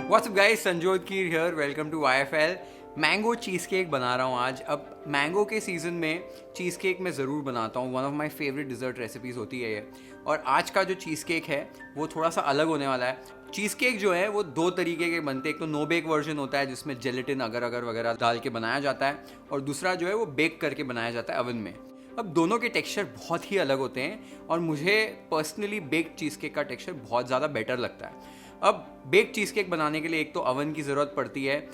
What's up guys, Sanjyot Keer here, welcome to YFL। Mango cheese cake बना रहा हूँ आज। अब मैंगो के सीज़न में चीज़ केक मैं ज़रूर बनाता हूँ। One of my favourite dessert recipes होती है ये। और आज का जो चीज़ केक है वो थोड़ा सा अलग होने वाला है। चीज़ केक जो है वो दो तरीके के बनते हैं। एक तो नो बेक वर्जन होता है जिसमें जेलेटिन अगर अगर वगैरह डाल के बनाया जाता है, और दूसरा जो है वो बेक करके बनाया जाता है अवन में। अब दोनों के टेक्सचर बहुत ही अलग होते हैं और मुझे पर्सनली बेक्ड चीज़ केक का टेक्सचर बहुत ज़्यादा बेटर लगता है। अब बेक चीज़ केक बनाने के लिए एक तो अवन की ज़रूरत पड़ती है,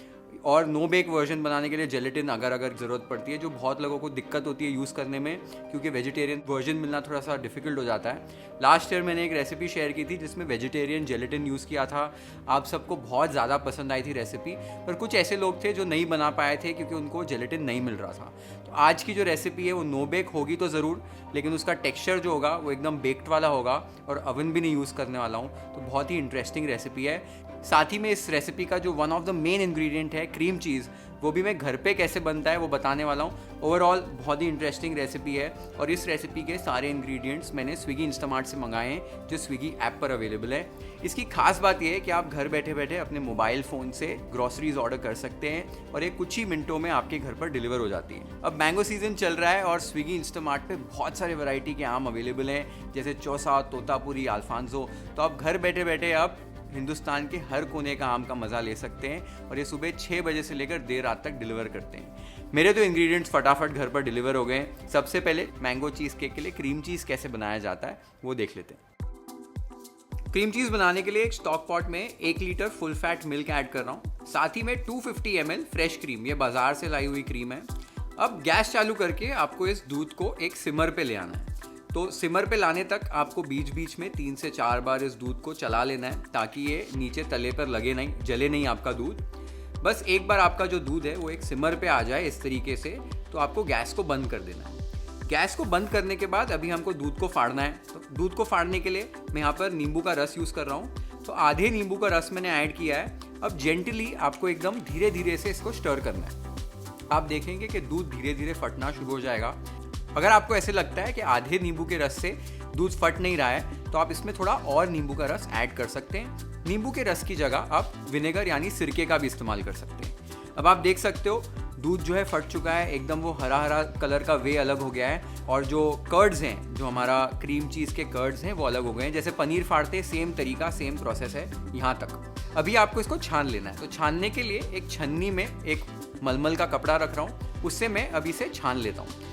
और नो बेक वर्जन बनाने के लिए जेलेटिन अगर अगर ज़रूरत पड़ती है, जो बहुत लोगों को दिक्कत होती है यूज़ करने में, क्योंकि वेजिटेरियन वर्जन मिलना थोड़ा सा डिफिकल्ट हो जाता है। लास्ट ईयर मैंने एक रेसिपी शेयर की थी जिसमें वेजिटेरियन जेलेटिन यूज़ किया था। आप सबको बहुत ज़्यादा पसंद आई थी रेसिपी, पर कुछ ऐसे लोग थे जो नहीं बना पाए थे क्योंकि उनको जेलेटिन नहीं मिल रहा था। तो आज की जो रेसिपी है वो नो बेक होगी तो ज़रूर, लेकिन उसका टेक्सचर जो होगा वो एकदम बेक्ड वाला होगा और अवन भी नहीं यूज़ करने वाला हूँ। तो बहुत ही इंटरेस्टिंग रेसिपी है। साथ ही में इस रेसिपी का जो one of the main ingredient है क्रीम चीज़, वो भी मैं घर पे कैसे बनता है वो बताने वाला हूँ। ओवरऑल बहुत ही इंटरेस्टिंग रेसिपी है, और इस रेसिपी के सारे इंग्रेडिएंट्स मैंने स्विगी इंस्टामार्ट से मंगाए हैं जो स्विगी ऐप पर अवेलेबल है। इसकी खास बात यह है कि आप घर बैठे बैठे अपने मोबाइल फ़ोन से ग्रॉसरीज ऑर्डर कर सकते हैं और ये कुछ ही मिनटों में आपके घर पर डिलीवर हो जाती है। अब मैंगो सीज़न चल रहा है और स्विगी इंस्टामार्ट पे बहुत सारे वैरायटी के आम अवेलेबल हैं, जैसे चौसा, तोतापुरी, अल्फांसो। तो आप घर बैठे बैठे आप हिंदुस्तान के हर कोने का आम का मज़ा ले सकते हैं, और ये सुबह 6 बजे से लेकर देर रात तक डिलीवर करते हैं। मेरे तो इंग्रेडिएंट्स फटाफट घर पर डिलीवर हो गए। सबसे पहले मैंगो चीज़ केक के लिए क्रीम चीज़ कैसे बनाया जाता है वो देख लेते हैं। क्रीम चीज़ बनाने के लिए एक स्टॉक पॉट में 1 litre full fat milk add कर रहा हूँ। साथ ही में 250 ml फ्रेश क्रीम, ये बाजार से लाई हुई क्रीम है। अब गैस चालू करके आपको इस दूध को एक सिमर पे ले आना है। तो सिमर पे लाने तक आपको बीच बीच में 3 से 4 बार इस दूध को चला लेना है, ताकि ये नीचे तले पर लगे नहीं, जले नहीं आपका दूध। बस एक बार आपका जो दूध है वो एक सिमर पे आ जाए इस तरीके से, तो आपको गैस को बंद कर देना है। गैस को बंद करने के बाद अभी हमको दूध को फाड़ना है। तो दूध को फाड़ने के लिए मैं यहाँ पर नींबू का रस यूज़ कर रहा हूँ। तो आधे नींबू का रस मैंने ऐड किया है। अब जेंटली आपको एकदम धीरे धीरे से इसको स्टर करना है। आप देखेंगे कि दूध धीरे धीरे फटना शुरू हो जाएगा। अगर आपको ऐसे लगता है कि आधे नींबू के रस से दूध फट नहीं रहा है, तो आप इसमें थोड़ा और नींबू का रस ऐड कर सकते हैं। नींबू के रस की जगह आप विनेगर यानी सिरके का भी इस्तेमाल कर सकते हैं। अब आप देख सकते हो दूध जो है फट चुका है, एकदम वो हरा हरा कलर का वे अलग हो गया है, और जो कर्ड्स हैं, जो हमारा क्रीम चीज़ के कर्ड्स हैं, वो अलग हो गए हैं। जैसे पनीर फाड़ते सेम तरीका, सेम प्रोसेस है यहाँ तक। अभी आपको इसको छान लेना है। तो छानने के लिए एक छन्नी में एक मलमल का कपड़ा रख रहा हूँ, उससे मैं अभी से छान लेता हूँ।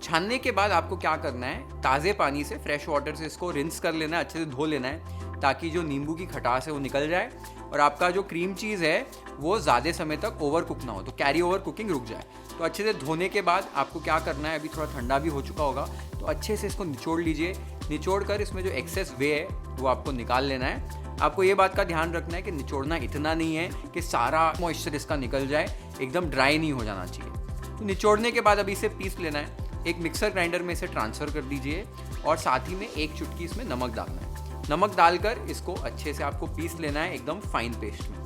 छानने के बाद आपको क्या करना है, ताज़े पानी से, फ्रेश वाटर से इसको रिंस कर लेना है, अच्छे से धो लेना है, ताकि जो नींबू की खटास है वो निकल जाए और आपका जो क्रीम चीज़ है वो ज़्यादा समय तक ओवर कुक ना हो, तो कैरी ओवर कुकिंग रुक जाए। तो अच्छे से धोने के बाद आपको क्या करना है, अभी थोड़ा ठंडा भी हो चुका होगा, तो अच्छे से इसको निचोड़ लीजिए। निचोड़ कर इसमें जो एक्सेस वे है वो आपको निकाल लेना है। आपको ये बात का ध्यान रखना है कि निचोड़ना इतना नहीं है कि सारा मॉइस्चर इसका निकल जाए, एकदम ड्राई नहीं हो जाना चाहिए। तो निचोड़ने के बाद अभी इसे पीस लेना है। एक मिक्सर ग्राइंडर में इसे ट्रांसफ़र कर दीजिए, और साथ ही में एक चुटकी इसमें नमक डालना है। नमक डालकर इसको अच्छे से आपको पीस लेना है, एकदम फाइन पेस्ट में।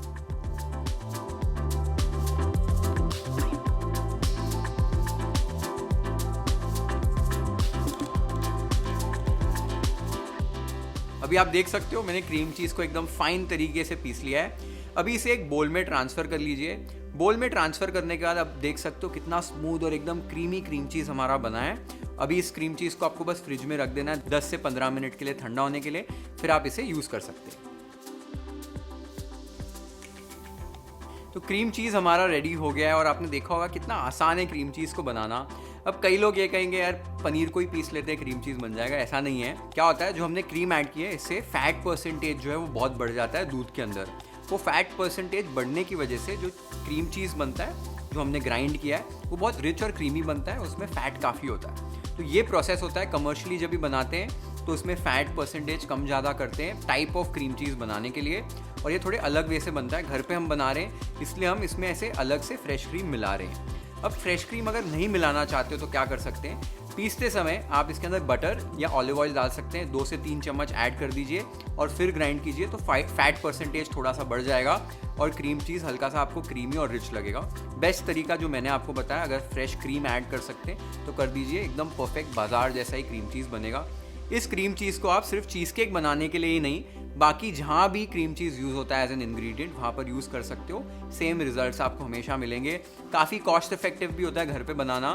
अभी आप देख सकते हो मैंने क्रीम चीज़ को एकदम फाइन तरीके से पीस लिया है। अभी इसे एक बोल में ट्रांसफ़र कर लीजिए। बोल में ट्रांसफ़र करने के बाद आप देख सकते हो कितना स्मूथ और एकदम क्रीमी क्रीम चीज़ हमारा बना है। अभी इस क्रीम चीज़ को आपको बस फ्रिज में रख देना है 10 से 15 मिनट के लिए ठंडा होने के लिए, फिर आप इसे यूज़ कर सकते हैं। तो क्रीम चीज़ हमारा रेडी हो गया है, और आपने देखा होगा कितना आसान है क्रीम चीज़ को बनाना। अब कई लोग ये कहेंगे यार पनीर को ही पीस लेते हैं, क्रीम चीज़ बन जाएगा। ऐसा नहीं है। क्या होता है, जो हमने क्रीम ऐड की है इससे फैट परसेंटेज जो है वो बहुत बढ़ जाता है दूध के अंदर। वो फैट परसेंटेज बढ़ने की वजह से जो क्रीम चीज़ बनता है, जो हमने ग्राइंड किया है, वो बहुत रिच और क्रीमी बनता है, उसमें फ़ैट काफ़ी होता है। तो ये प्रोसेस होता है कमर्शियली जब भी बनाते हैं, तो उसमें फ़ैट परसेंटेज कम ज़्यादा करते हैं टाइप ऑफ क्रीम चीज़ बनाने के लिए, और ये थोड़े अलग वे से बनता है। घर पे हम बना रहे हैं इसलिए हम इसमें ऐसे अलग से फ्रेश क्रीम मिला रहे हैं। अब फ्रेश क्रीम अगर नहीं मिलाना चाहते हो तो क्या कर सकते हैं, पीसते समय आप इसके अंदर बटर या ऑलिव ऑयल डाल सकते हैं। 2 से 3 चम्मच ऐड कर दीजिए और फिर ग्राइंड कीजिए, तो फैट परसेंटेज थोड़ा सा बढ़ जाएगा और क्रीम चीज़ हल्का सा आपको क्रीमी और रिच लगेगा। बेस्ट तरीका जो मैंने आपको बताया, अगर फ्रेश क्रीम ऐड कर सकते हैं तो कर दीजिए, एकदम परफेक्ट बाजार जैसा ही क्रीम चीज़ बनेगा। इस क्रीम चीज़ को आप सिर्फ चीज़ केक बनाने के लिए ही नहीं, बाकी जहाँ भी क्रीम चीज़ यूज़ होता है एज एन इंग्रेडिएंट वहाँ पर यूज़ कर सकते हो। सेम रिजल्ट्स आपको हमेशा मिलेंगे। काफ़ी कॉस्ट इफेक्टिव भी होता है घर पे बनाना,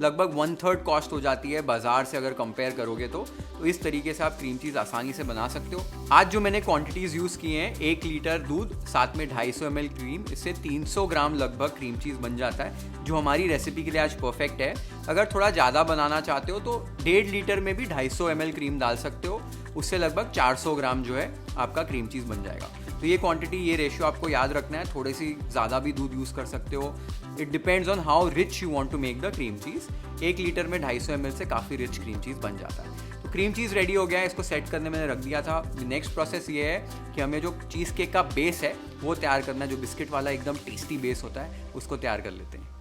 लगभग 1/3 कॉस्ट हो जाती है बाज़ार से अगर कंपेयर करोगे तो इस तरीके से आप क्रीम चीज़ आसानी से बना सकते हो। आज जो मैंने क्वांटिटीज़ यूज़ की हैं, 1 लीटर दूध साथ में 250 ml क्रीम, इससे 300 ग्राम लगभग क्रीम चीज़ बन जाता है, जो हमारी रेसिपी के लिए आज परफेक्ट है। अगर थोड़ा ज़्यादा बनाना चाहते हो तो 1.5 लीटर में भी 250 ml क्रीम डाल सकते हो, उससे लगभग 400 ग्राम जो है आपका क्रीम चीज़ बन जाएगा। तो ये क्वांटिटी, ये रेशियो आपको याद रखना है। थोड़ी सी ज़्यादा भी दूध यूज़ कर सकते हो, it depends on how rich you want to make the cream cheese. 1 litre में 250 ml से काफ़ी रिच क्रीम चीज़ बन जाता है। तो क्रीम चीज़ रेडी हो गया है, इसको सेट करने मैंने रख दिया था। नेक्स्ट प्रोसेस ये है कि हमें जो चीज़ केक का बेस है वो तैयार करना है, जो बिस्किट वाला एकदम टेस्टी बेस होता है उसको तैयार कर लेते हैं।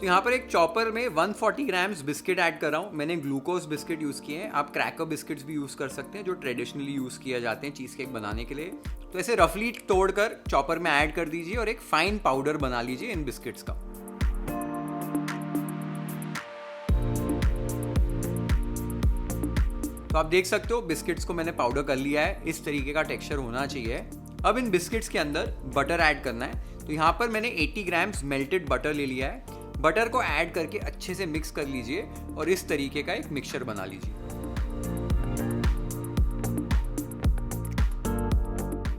तो यहाँ पर एक चॉपर में 140 ग्राम्स बिस्किट ऐड कर रहा हूँ। मैंने ग्लूकोज बिस्किट यूज़ किए हैं, आप क्रैकर बिस्किट्स भी यूज़ कर सकते हैं जो ट्रेडिशनली यूज़ किए जाते हैं चीज़ केक बनाने के लिए। तो ऐसे रफली तोड़कर चॉपर में ऐड कर दीजिए और एक फाइन पाउडर बना लीजिए इन बिस्किट्स का। तो आप देख सकते हो बिस्किट्स को मैंने पाउडर कर लिया है, इस तरीके का टेक्सचर होना चाहिए। अब इन बिस्किट्स के अंदर बटर ऐड करना है। तो यहाँ पर मैंने 80 ग्राम्स मेल्टेड बटर ले लिया है। बटर को ऐड करके अच्छे से मिक्स कर लीजिए और इस तरीके का एक मिक्सचर बना लीजिए।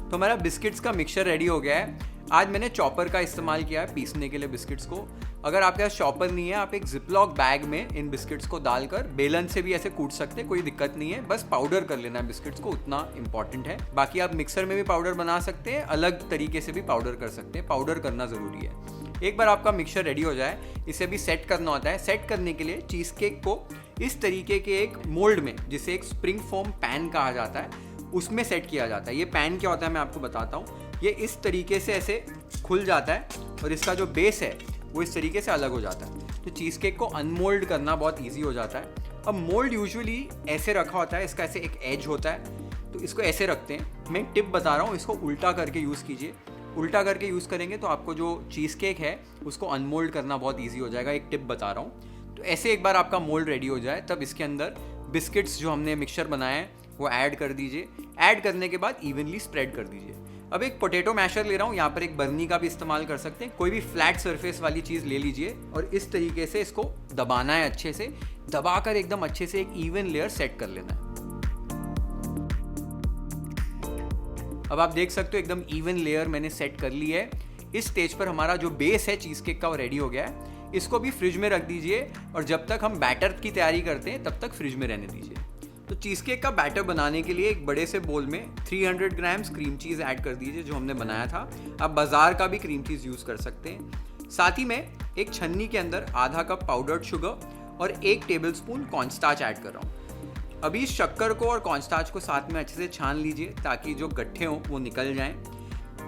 तो हमारा बिस्किट्स का मिक्सचर रेडी हो गया है। आज मैंने चॉपर का इस्तेमाल किया है पीसने के लिए बिस्किट्स को। अगर आपके पास चॉपर नहीं है, आप एक जिपलॉक बैग में इन बिस्किट्स को डालकर बेलन से भी ऐसे कूट सकते हैं, कोई दिक्कत नहीं है। बस पाउडर कर लेना है बिस्किट्स को, उतना इंपॉर्टेंट है। बाकी आप मिक्सर में भी पाउडर बना सकते हैं, अलग तरीके से भी पाउडर कर सकते हैं, पाउडर करना ज़रूरी है। एक बार आपका मिक्सचर रेडी हो जाए, इसे भी सेट करना होता है। सेट करने के लिए चीज़ केक को इस तरीके के एक मोल्ड में, जिसे एक स्प्रिंग फोम पैन कहा जाता है, उसमें सेट किया जाता है। ये पैन क्या होता है मैं आपको बताता हूँ। ये इस तरीके से ऐसे खुल जाता है और इसका जो बेस है वो इस तरीके से अलग हो जाता है। तो चीज़ केक को अनमोल्ड करना बहुत ईजी हो जाता है। अब मोल्ड यूजुअली ऐसे रखा होता है, इसका ऐसे एक एज होता है, तो इसको ऐसे रखते हैं। मैं एक टिप बता रहा हूँ, इसको उल्टा करके यूज़ कीजिए। उल्टा करके यूज़ करेंगे तो आपको जो चीज़ केक है उसको अनमोल्ड करना बहुत ईजी हो जाएगा। एक टिप बता रहा हूँ। तो ऐसे एक बार आपका मोल्ड रेडी हो जाए, तब इसके अंदर बिस्किट्स जो हमने मिक्सचर बनाया है वो ऐड कर दीजिए। ऐड करने के बाद इवनली स्प्रेड कर दीजिए। अब एक पोटैटो मैशर ले रहा हूँ, यहाँ पर एक बर्नी का भी इस्तेमाल कर सकते हैं। कोई भी फ्लैट सरफेस वाली चीज़ ले लीजिए और इस तरीके से इसको दबाना है, अच्छे से दबाकर एकदम अच्छे से एक इवन लेयर सेट कर लेना है। अब आप देख सकते हो एकदम इवन लेयर मैंने सेट कर ली है। इस स्टेज पर हमारा जो बेस है चीज़ केक का वो रेडी हो गया है। इसको भी फ्रिज में रख दीजिए और जब तक हम बैटर की तैयारी करते हैं तब तक फ्रिज में रहने दीजिए। तो चीज़ केक का बैटर बनाने के लिए एक बड़े से बोल में 300 ग्राम्स क्रीम चीज़ ऐड कर दीजिए जो हमने बनाया था। आप बाज़ार का भी क्रीम चीज़ यूज़ कर सकते हैं। साथ ही में एक छन्नी के अंदर आधा कप पाउडर्ड शुगर और 1 टेबलस्पून कॉर्नस्टार्च ऐड कर रहा हूँ। अभी इस शक्कर को और कॉर्नस्टार्च को साथ में अच्छे से छान लीजिए ताकि जो गट्ठे हों वो निकल जाएं।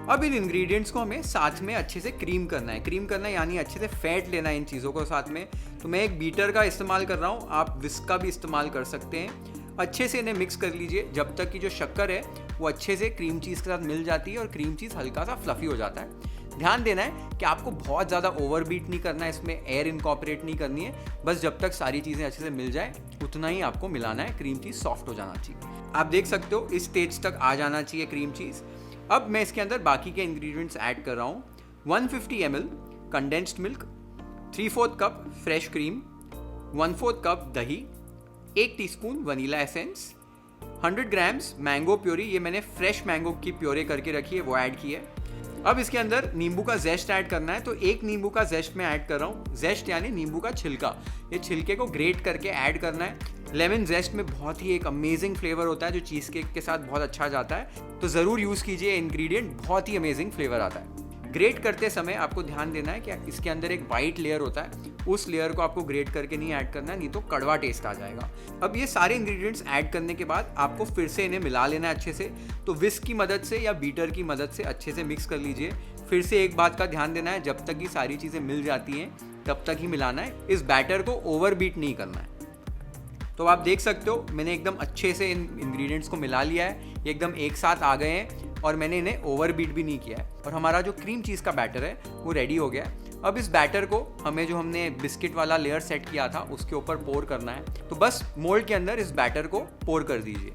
अब इन इंग्रेडिएंट्स को हमें साथ में अच्छे से क्रीम करना है। क्रीम करना है यानी अच्छे से फेंट लेना है इन चीज़ों को साथ में। तो मैं एक बीटर का इस्तेमाल कर रहा हूँ, आप विस्क का भी इस्तेमाल कर सकते हैं। अच्छे से इन्हें मिक्स कर लीजिए जब तक कि जो शक्कर है वो अच्छे से क्रीम चीज़ के साथ मिल जाती है और क्रीम चीज़ हल्का सा फ्लफ़ी हो जाता है। ध्यान देना है कि आपको बहुत ज़्यादा ओवरबीट नहीं करना है, इसमें एयर इनकॉर्पोरेट नहीं करनी है। बस जब तक सारी चीज़ें अच्छे से मिल जाए उतना ही आपको मिलाना है। क्रीम चीज़ सॉफ्ट हो जाना चाहिए। आप देख सकते हो इस स्टेज तक आ जाना चाहिए क्रीम चीज़। अब मैं इसके अंदर बाकी के इंग्रेडिएंट्स ऐड कर रहा हूँ। 150 ml condensed milk, 3/4 cup fresh cream, 1/4 cup दही, 1 teaspoon vanilla essence, 100 grams mango puree, ये मैंने फ्रेश मैंगो की प्योरे करके रखी है वो ऐड की है। अब इसके अंदर नींबू का जेस्ट ऐड करना है। तो 1 नींबू का जेस्ट मैं ऐड कर रहा हूँ। जेस्ट यानी नींबू का छिलका, ये छिलके को ग्रेट करके ऐड करना है। लेमन जेस्ट में बहुत ही एक अमेजिंग फ्लेवर होता है जो चीज़ केक के साथ बहुत अच्छा जाता है, तो ज़रूर यूज़ कीजिए। इंग्रेडिएंट बहुत ही अमेजिंग फ्लेवर आता है। ग्रेट करते समय आपको ध्यान देना है कि इसके अंदर एक वाइट लेयर होता है, उस लेयर को आपको ग्रेट करके नहीं ऐड करना है, नहीं तो कड़वा टेस्ट आ जाएगा। अब ये सारे इंग्रेडिएंट्स ऐड करने के बाद आपको फिर से इन्हें मिला लेना है अच्छे से। तो विस्क की मदद से या बीटर की मदद से अच्छे से मिक्स कर लीजिए। फिर से एक बात का ध्यान देना है, जब तक ये सारी चीज़ें मिल जाती हैं तब तक ही मिलाना है। इस बैटर को ओवरबीट नहीं करना है। तो आप देख सकते हो मैंने एकदम अच्छे से इन इंग्रेडिएंट्स को मिला लिया है, ये एकदम एक साथ आ गए हैं और मैंने इन्हें ओवरबीट भी नहीं किया है और हमारा जो क्रीम चीज़ का बैटर है वो रेडी हो गया है। अब इस बैटर को हमें जो हमने बिस्किट वाला लेयर सेट किया था उसके ऊपर पोर करना है। तो बस मोल्ड के अंदर इस बैटर को पोर कर दीजिए।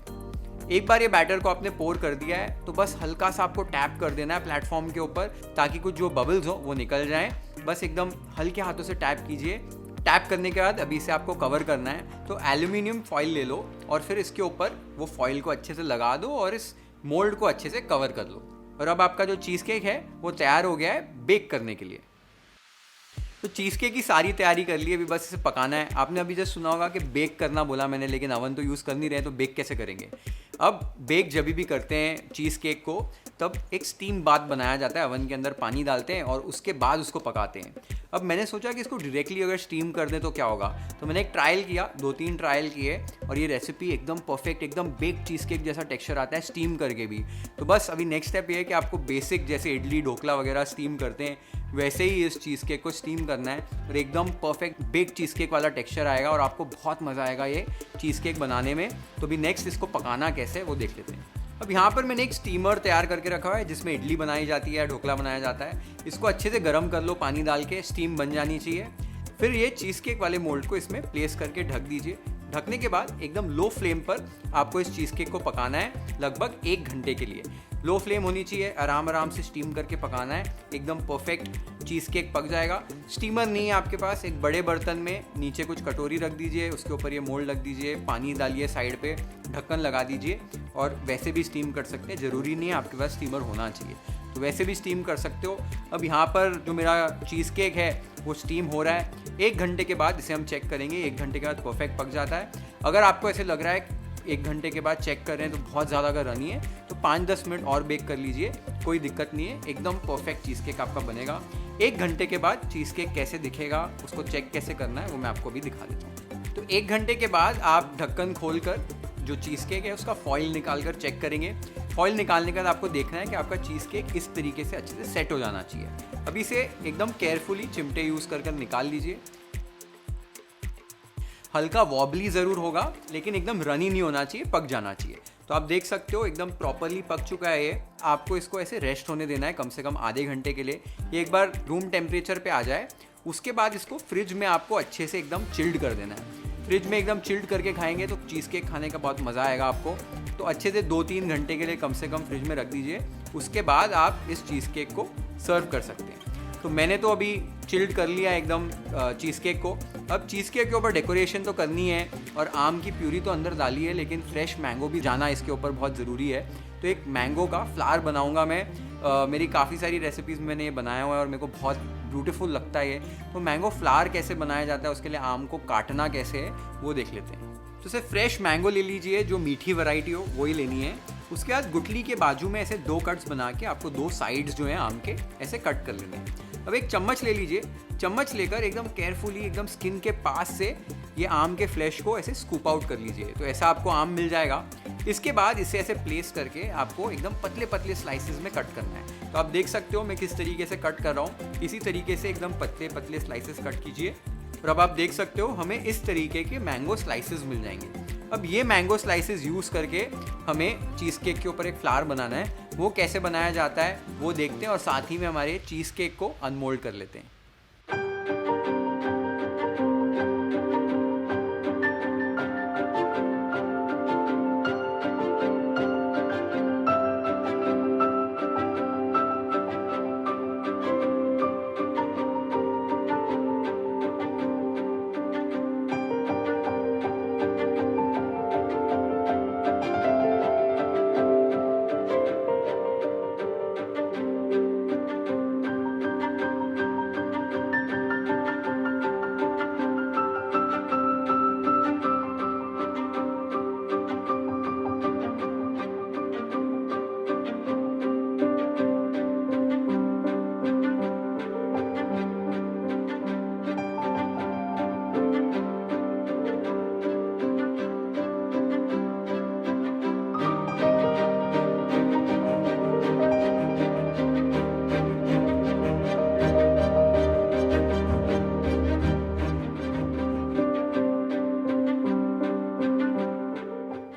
एक बार ये बैटर को आपने पोर कर दिया है तो बस हल्का सा आपको टैप कर देना है प्लेटफॉर्म के ऊपर, ताकि कुछ जो बबल्स हो वो निकल जाएं। बस एकदम हल्के हाथों से टैप कीजिए। टैप करने के बाद अभी इसे आपको कवर करना है, तो एल्यूमिनियम फॉइल ले लो और फिर इसके ऊपर वो फॉइल को अच्छे से लगा दो और इस मोल्ड को अच्छे से कवर कर लो। और अब आपका जो चीज़ केक है वो तैयार हो गया है बेक करने के लिए। तो चीज़ केक की सारी तैयारी कर ली, अभी बस इसे पकाना है। आपने अभी जस्ट सुना होगा कि बेक करना बोला मैंने, लेकिन अवन तो यूज़ कर नहीं रहे, तो बेक कैसे करेंगे। अब बेक जब भी करते हैं चीज़ केक को, तब एक स्टीम बाथ बनाया जाता है, अवन के अंदर पानी डालते हैं और उसके बाद उसको पकाते हैं। अब मैंने सोचा कि इसको डायरेक्टली अगर स्टीम कर दें तो क्या होगा, तो मैंने एक ट्रायल किया, 2-3 ट्रायल किए और ये रेसिपी एकदम परफेक्ट, एकदम बेक चीज़ केक जैसा टेक्सचर आता है स्टीम करके भी। तो बस अभी नेक्स्ट स्टेप ये है कि आपको बेसिक जैसे इडली ढोकला वगैरह स्टीम करते हैं वैसे ही इस चीज़ केक को स्टीम करना है और एकदम परफेक्ट बेक चीज़ केक वाला टेक्सचर आएगा और आपको बहुत मज़ा आएगा ये चीज़ केक बनाने में। तो भी नेक्स्ट इसको पकाना कैसे वो देख लेते हैं। अब यहाँ पर मैंने एक स्टीमर तैयार करके रखा हुआ है जिसमें इडली बनाई जाती है, ढोकला बनाया जाता है। इसको अच्छे से गर्म कर लो पानी डाल के, स्टीम बन जानी चाहिए। फिर ये चीज़ केक वाले मोल्ड को इसमें प्लेस करके ढक दीजिए। ढकने के बाद एकदम लो फ्लेम पर आपको इस चीज़ केक को पकाना है लगभग 1 घंटे के लिए। लो फ्लेम होनी चाहिए, आराम आराम से स्टीम करके पकाना है, एकदम परफेक्ट चीज़ केक पक जाएगा। स्टीमर नहीं है आपके पास, एक बड़े बर्तन में नीचे कुछ कटोरी रख दीजिए, उसके ऊपर ये मोल्ड रख दीजिए, पानी डालिए साइड पे, ढक्कन लगा दीजिए और वैसे भी स्टीम कर सकते हैं, ज़रूरी नहीं है आपके पास स्टीमर होना चाहिए, तो वैसे भी स्टीम कर सकते हो। अब यहाँ पर जो मेरा चीज़ केक है वो स्टीम हो रहा है। 1 घंटे के बाद इसे हम चेक करेंगे, 1 घंटे के बाद परफेक्ट पक जाता है। अगर आपको ऐसे लग रहा है 1 घंटे के बाद चेक कर रहे हैं तो बहुत ज़्यादा अगर रनी है तो 5-10 मिनट और बेक कर लीजिए, कोई दिक्कत नहीं है, एकदम परफेक्ट चीज़ केक आपका बनेगा। 1 घंटे के बाद चीज़ केक कैसे दिखेगा, उसको चेक कैसे करना है वो मैं आपको भी दिखा देता हूँ। तो 1 घंटे के बाद आप ढक्कन खोल कर जो चीज़ केक है उसका फॉइल निकाल कर चेक करेंगे। फॉइल निकालने के बाद आपको देखना है कि आपका चीज़ केक इस तरीके से अच्छे से सेट हो जाना चाहिए। अभी इसे एकदम केयरफुली चिमटे यूज़ कर निकाल लीजिए। हल्का वॉबली ज़रूर होगा लेकिन एकदम रनी नहीं होना चाहिए, पक जाना चाहिए। तो आप देख सकते हो एकदम प्रॉपरली पक चुका है ये। आपको इसको ऐसे रेस्ट होने देना है कम से कम आधे घंटे के लिए। ये एक बार रूम टेम्परेचर पे आ जाए उसके बाद इसको फ्रिज में आपको अच्छे से एकदम चिल्ड कर देना है। फ्रिज में एकदम चिल्ड करके खाएंगे तो चीज़ केक खाने का बहुत मज़ा आएगा आपको। तो अच्छे से 2-3 घंटे के लिए कम से कम फ्रिज में रख दीजिए, उसके बाद आप इस चीज़ केक को सर्व कर सकते हैं। तो मैंने तो अभी चिल्ड कर लिया एकदम चीज़ केक को। अब चीज़ केक के ऊपर डेकोरेशन तो करनी है और आम की प्यूरी तो अंदर डाली है, लेकिन फ्रेश मैंगो भी जाना इसके ऊपर बहुत ज़रूरी है। तो एक मैंगो का फ्लावर बनाऊंगा मैं। मेरी काफ़ी सारी रेसिपीज़ मैंने ये बनाया हुआ है और मेरे को बहुत ब्यूटीफुल लगता है ये। तो मैंगो फ्लावर कैसे बनाया जाता है, उसके लिए आम को काटना कैसे है वो देख लेते हैं। तो सिर्फ फ्रेश मैंगो ले लीजिए, जो मीठी वैरायटी हो वही लेनी है। उसके बाद गुठली के बाजू में ऐसे 2 कट्स बना के आपको 2 साइड्स जो हैं आम के ऐसे कट कर लेने हैं। अब एक चम्मच ले लीजिए, चम्मच लेकर एकदम केयरफुली एकदम स्किन के पास से ये आम के फ्लैश को ऐसे स्कूप आउट कर लीजिए। तो ऐसा आपको आम मिल जाएगा। इसके बाद इसे ऐसे प्लेस करके आपको एकदम पतले पतले स्लाइसेस में कट करना है। तो आप देख सकते हो मैं किस तरीके से कट कर रहा हूँ, इसी तरीके से एकदम पतले पतले स्लाइसेस कट कीजिए। और अब आप देख सकते हो हमें इस तरीके के मैंगो स्लाइसेस मिल जाएंगे। अब ये मैंगो स्लाइसेस यूज़ करके हमें चीज़ केक के ऊपर एक फ्लावर बनाना है। वो कैसे बनाया जाता है वो देखते हैं और साथ ही में हमारे चीज़ केक को अनमोल्ड कर लेते हैं।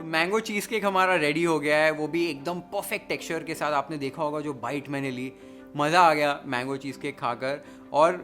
मैंगो चीज़ केक हमारा रेडी हो गया है, वो भी एकदम परफेक्ट टेक्सचर के साथ। आपने देखा होगा जो बाइट मैंने ली, मज़ा आ गया मैंगो चीज़ केक खाकर। और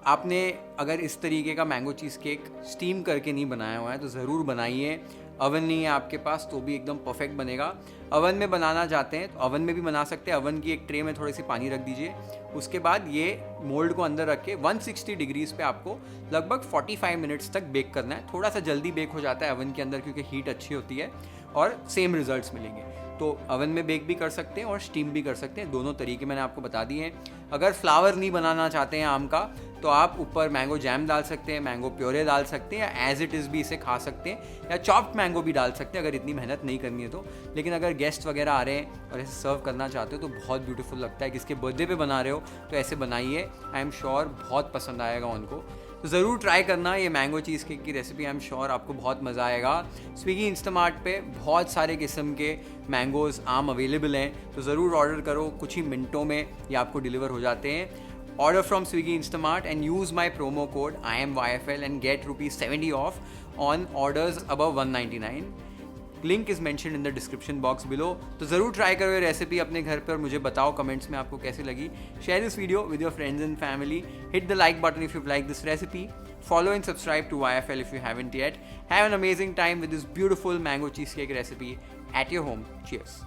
आपने अगर इस तरीके का मैंगो चीज़ केक स्टीम करके नहीं बनाया हुआ है तो ज़रूर बनाइए। अवन नहीं है आपके पास तो भी एकदम परफेक्ट बनेगा। अवन में बनाना चाहते हैं तो अवन में भी बना सकते हैं। अवन की एक ट्रे में थोड़ी सी पानी रख दीजिए, उसके बाद ये मोल्ड को अंदर रख के 160 डिग्रीज़ पे आपको लगभग 45 मिनट्स तक बेक करना है। थोड़ा सा जल्दी बेक हो जाता है अवन के अंदर क्योंकि हीट अच्छी होती है और सेम रिजल्ट्स मिलेंगे। तो अवन में बेक भी कर सकते हैं और स्टीम भी कर सकते हैं, दोनों तरीके मैंने आपको बता दिए हैं। अगर फ्लावर नहीं बनाना चाहते हैं आम का तो आप ऊपर मैंगो जैम डाल सकते हैं, मैंगो प्योरे डाल सकते हैं, या एज इट इज़ भी इसे खा सकते हैं, या चॉप्ड मैंगो भी डाल सकते हैं अगर इतनी मेहनत नहीं करनी है तो। लेकिन अगर गेस्ट वगैरह आ रहे हैं और ऐसे सर्व करना चाहते हो तो बहुत ब्यूटीफुल लगता है। किसके बर्थडे पे बना रहे हो तो ऐसे बनाइए, आई एम श्योर बहुत पसंद आएगा उनको। तो ज़रूर ट्राई करना ये मैंगो चीज़ केक की रेसिपी, आई एम श्योर आपको बहुत मज़ा आएगा। स्विगी इंस्टामार्ट पे बहुत सारे किस्म के मैंगोज़ आम अवेलेबल हैं, तो ज़रूर ऑर्डर करो, कुछ ही मिनटों में ये आपको डिलीवर हो जाते हैं। Order from Swiggy Instamart and use my promo code IAMYFL and get ₹70 off on orders above 199. Link is mentioned in the description box below. तो ज़रूर ट्राई करो ये रेसिपी अपने घर पर और मुझे बताओ कमेंट्स में आपको कैसी लगी। Share this video with your friends and family. Hit the like button if you like this recipe. Follow and subscribe to YFL if you haven't yet. Have an amazing time with this beautiful mango cheesecake recipe at your home. Cheers.